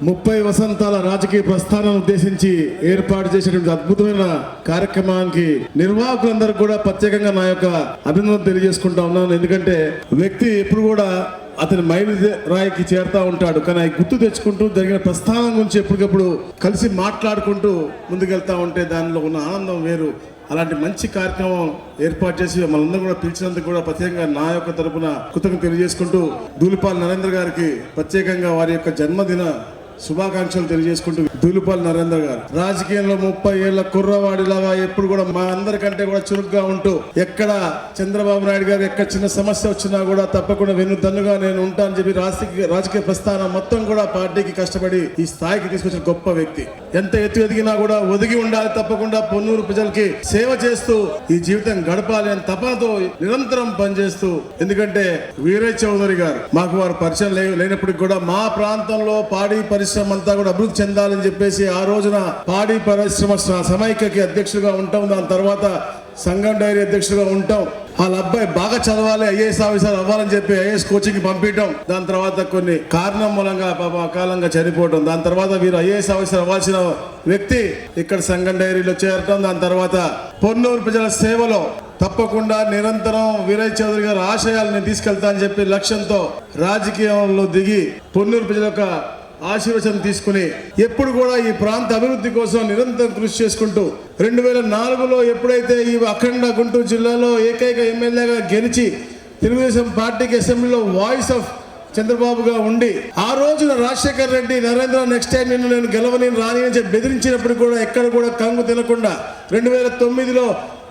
30 వసంతాల రాజకీయ ప్రస్థానాన్ని ఉద్దేశించి ఏర్పాటు చేసినటువంటి అద్భుతమైన కార్యక్రమానికి నిర్వాహకులందరూ కూడా ప్రత్యేకంగా నా యొక్క అభినందన తెలియజేసుకుంటా ఉన్నాను. ఎందుకంటే వ్యక్తి ఎప్పుడు కూడా అతని మైలు రాయికి చేరుతా ఉంటాడు, కానీ అవి గుర్తు తెచ్చుకుంటూ జరిగిన ప్రస్థానం గురించి ఎప్పటికప్పుడు కలిసి మాట్లాడుకుంటూ ముందుకెళ్తా ఉంటే దానిలో ఉన్న ఆనందం వేరు. అలాంటి మంచి కార్యక్రమం ఏర్పాటు చేసి మనందరం కూడా పిలిచినందుకు కూడా ప్రత్యేకంగా నా యొక్క తరపున కృతజ్ఞతలు తెలియజేసుకుంటూ దూలిపాల్ నరేంద్ర గారికి ప్రత్యేకంగా వారి యొక్క జన్మదిన శుభాకాంక్షలు తెలియజేసుకుంటూ, దూలిపాల్ నరేంద్ర గారు రాజకీయంలో 30 ఏళ్ల కుర్రవాడిలాగా ఎప్పుడు కూడా మా అందరికంటే కూడా చురుగ్గా ఉంటూ ఎక్కడ చంద్రబాబు నాయుడు గారు ఎక్కడ చిన్న సమస్య వచ్చినా కూడా తప్పకుండా వెన్నుదన్నుగా నేను ఉంటానని చెప్పి రాజకీయ ప్రస్థానం మొత్తం కూడా పార్టీకి కష్టపడి ఈ స్థాయికి తీసుకొచ్చిన గొప్ప వ్యక్తి. ఎంత ఎత్తు ఎదిగినా కూడా ఒదిగి ఉండాలి, తప్పకుండా పొన్నూరు ప్రజలకి సేవ చేస్తూ ఈ జీవితం గడపాలి అని తపనతో నిరంతరం పనిచేస్తూ, ఎందుకంటే వీరయ్య చౌదరి గారు మాకు వారు పరిచయం లేనప్పటికీ కూడా మా ప్రాంతంలో పాడి పరిశ్రమ అంతా కూడా అభివృద్ధి చెందాలని చెప్పేసి ఆ రోజున పాడి పరిశ్రమ సమైక్యకి అధ్యక్షుడిగా ఉంటాం, దాని తర్వాత సంఘం డైరీ అధ్యక్షుడిగా ఉంటాం. వాళ్ళ అబ్బాయి బాగా చదవాలి, ఐఏఎస్ ఆఫీసర్ అవ్వాలని చెప్పి ఐఏఎస్ కోచింగ్ పంపించడం, దాని తర్వాత కొన్ని కారణం మూలంగా అకాలంగా చనిపోవడం, దాని తర్వాత వీరు ఐఏఎస్ ఆఫీసర్ అవ్వాల్సిన వ్యక్తి ఇక్కడ సంఘం డైరీలో చేరటం, దాని తర్వాత పొన్నూరు ప్రజల సేవలో తప్పకుండా నిరంతరం వీరయ్య చౌదరి గారి ఆశయాలను తీసుకెళ్తా అని చెప్పి లక్ష్యంతో రాజకీయంలో దిగి పొన్నూరు ప్రజల యొక్క ఆశీర్వచనం తీసుకుని ఎప్పుడు కూడా ఈ ప్రాంత అభివృద్ధి కోసం నిరంతరం కృషి చేసుకుంటూ 2004లో ఎప్పుడైతే ఈ అఖండ గుంటూరు జిల్లాలో ఏకైక ఎమ్మెల్యేగా గెలిచి తెలుగుదేశం పార్టీకి అసెంబ్లీలో వాయిస్ ఆఫ్ చంద్రబాబుగా ఉండి ఆ రోజున రాజశేఖర్ రెడ్డి నరేంద్ర నెక్స్ట్ టైం నేను గెలవని రాని అని చెప్పి బెదిరించినప్పుడు కూడా ఎక్కడ కూడా కంగు తినకుండా 2009లో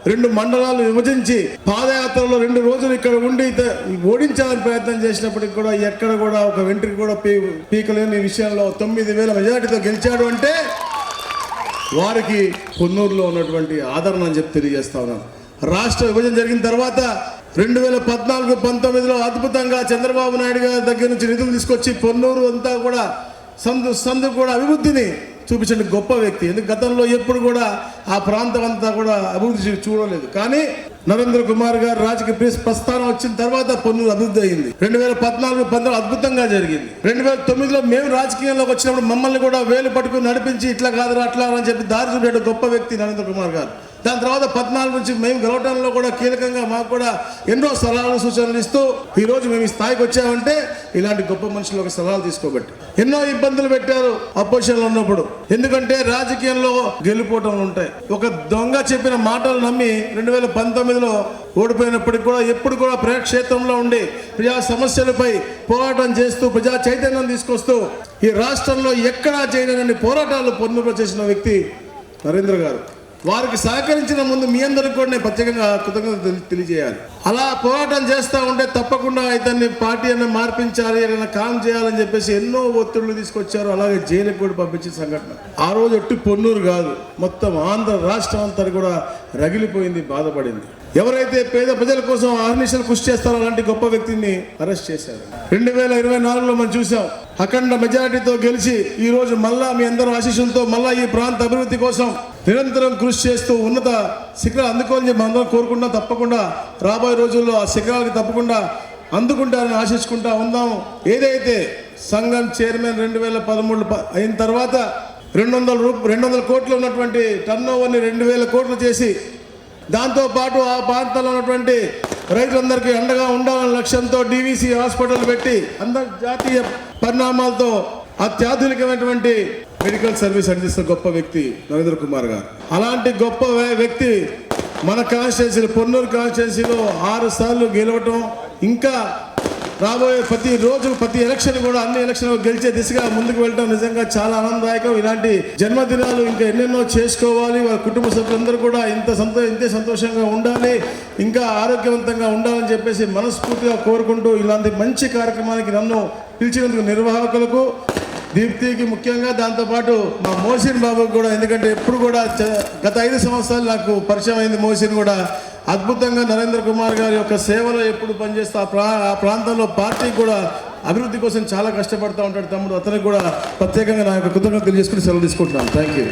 2 మండలాలు విభజించి పాదయాత్రలో 2 రోజులు ఇక్కడ ఉండి ఓడించాలని ప్రయత్నం చేసినప్పటికి కూడా ఎక్కడ కూడా ఒక వెంట్రుక కూడా పీకలేని విషయంలో 9000 మెజార్టీతో గెలిచాడు అంటే వారికి పొన్నూరులో ఉన్నటువంటి ఆదరణ అని చెప్పి తెలియజేస్తా ఉన్నాను. రాష్ట్ర విభజన జరిగిన తర్వాత 2014-19లో అద్భుతంగా చంద్రబాబు నాయుడు గారి దగ్గర నుంచి నిధులు తీసుకొచ్చి పొన్నూరు అంతా కూడా సందు కూడా అభివృద్ధిని చూపించిన గొప్ప వ్యక్తి. ఎందుకు గతంలో ఎప్పుడు కూడా ఆ ప్రాంతం అంతా కూడా అభివృద్ధి చూడలేదు, కానీ నరేంద్ర కుమార్ గారు రాజకీయ ప్రస్థానం వచ్చిన తర్వాత పొన్నూరు అభివృద్ధి అయింది. 2014-15 అద్భుతంగా జరిగింది. 2009లో మేము రాజకీయంలోకి వచ్చినప్పుడు మమ్మల్ని కూడా వేలు పట్టుకుని నడిపించి ఇట్లా కాదురా అట్లా అని చెప్పి దారి చూపే గొప్ప వ్యక్తి నరేంద్ర కుమార్ గారు. దాని తర్వాత 14 నుంచి మేము గెలవడంలో కూడా కీలకంగా మాకు కూడా ఎన్నో సలహాలు సూచనలు ఇస్తూ ఈరోజు మేము ఈ స్థాయికి వచ్చామంటే ఇలాంటి గొప్ప మనుషులు ఒక సలహాలు తీసుకోబట్టి. ఎన్నో ఇబ్బందులు పెట్టారు అపోజిషన్లో ఉన్నప్పుడు, ఎందుకంటే రాజకీయంలో గెలిపోవటం ఉంటాయి. ఒక దొంగ చెప్పిన మాటలు నమ్మి 2019లో ఓడిపోయినప్పటికీ కూడా ఎప్పుడు కూడా ప్రజాక్షేత్రంలో ఉండి ప్రజా సమస్యలపై పోరాటం చేస్తూ ప్రజా చైతన్యం తీసుకొస్తూ ఈ రాష్ట్రంలో ఎక్కడా చేయలేని పోరాటాలు పొన్నూరులో చేసిన వ్యక్తి నరేంద్ర గారు. వారికి సహకరించిన ముందు మీ అందరికీ కూడా నేను ప్రత్యేకంగా కృతజ్ఞతలు తెలియజేయాలి. అలా పోరాటం చేస్తూ ఉంటే తప్పకుండా ఇతన్ని పార్టీ అన్న మార్పించాలి, ఏదైనా కామ్ చేయాలని చెప్పేసి ఎన్నో ఒత్తిళ్లు తీసుకొచ్చారు. అలాగే జైలుకి కూడా పంపించిన సంఘటన ఆ రోజు ఒట్టి పొన్నూరు కాదు, మొత్తం ఆంధ్ర రాష్ట్రం అంతా కూడా రగిలిపోయింది, బాధపడింది. ఎవరైతే పేద ప్రజల కోసం అహర్నిశలు కృషి చేస్తారో అలాంటి గొప్ప వ్యక్తిని అరెస్ట్ చేశారు. 2024లో మనం చూసాం, అఖండ మెజారిటీతో గెలిచి ఈ రోజు మళ్ళా మీ అందరూ ఆశీస్సులతో మళ్ళా ఈ ప్రాంత అభివృద్ధి కోసం నిరంతరం కృషి చేస్తూ ఉన్నత శిఖరాలు అందుకోవాలని చెప్పి అందరం కోరుకుంటాం. తప్పకుండా రాబోయే రోజుల్లో ఆ శిఖరాలకి తప్పకుండా అందుకుంటారని ఆశించుకుంటా ఉందాము. ఏదైతే సంఘం చైర్మన్ 2013 అయిన తర్వాత 200 కోట్లు ఉన్నటువంటి టర్న్ ఓవర్ని 2000 కోట్లు చేసి దాంతోపాటు ఆ ప్రాంతంలో ఉన్నటువంటి రైతులందరికీ అండగా ఉండాలనే లక్ష్యంతో డివిసి హాస్పిటల్ పెట్టి అంతర్జాతీయ పరిణామాలతో అత్యాధునికమైనటువంటి మెడికల్ సర్వీస్ అందిస్తున్న గొప్ప వ్యక్తి నరేంద్ర కుమార్ గారు. అలాంటి గొప్ప వ్యక్తి మన కాన్స్టిట్యున్సీలో పొన్నూరు కాన్స్టిట్యున్సీలో 6 సార్లు గెలవటం, ఇంకా రాబోయే ప్రతి ఎలక్షన్ కూడా అన్ని ఎలక్షన్లు గెలిచే దిశగా ముందుకు వెళ్ళడం నిజంగా చాలా ఆనందదాయకం. ఇలాంటి జన్మదినాలు ఇంకా ఎన్నెన్నో చేసుకోవాలి. వారి కుటుంబ సభ్యులందరూ కూడా ఇంతే సంతోషంగా ఉండాలి, ఇంకా ఆరోగ్యవంతంగా ఉండాలని చెప్పేసి మనస్ఫూర్తిగా కోరుకుంటూ ఇలాంటి మంచి కార్యక్రమానికి నన్ను పిలిచినందుకు నిర్వాహకులకు, దీప్తికి ముఖ్యంగా, దాంతోపాటు మా మోసిన్ బాబుకి కూడా, ఎందుకంటే ఎప్పుడు కూడా గత 5 సంవత్సరాలు నాకు పరిచయం అయింది. మోసిన్ కూడా అద్భుతంగా నరేంద్ర కుమార్ గారి యొక్క సేవలో ఎప్పుడు పనిచేస్తూ ఆ ప్రాంతంలో పార్టీ కూడా అభివృద్ధి కోసం చాలా కష్టపడుతూ ఉంటాడు తమ్ముడు. అతనికి కూడా ప్రత్యేకంగా నా యొక్క కృతజ్ఞతలు తెలియజేసుకుని సెలవు తీసుకుంటున్నాను. Thank you.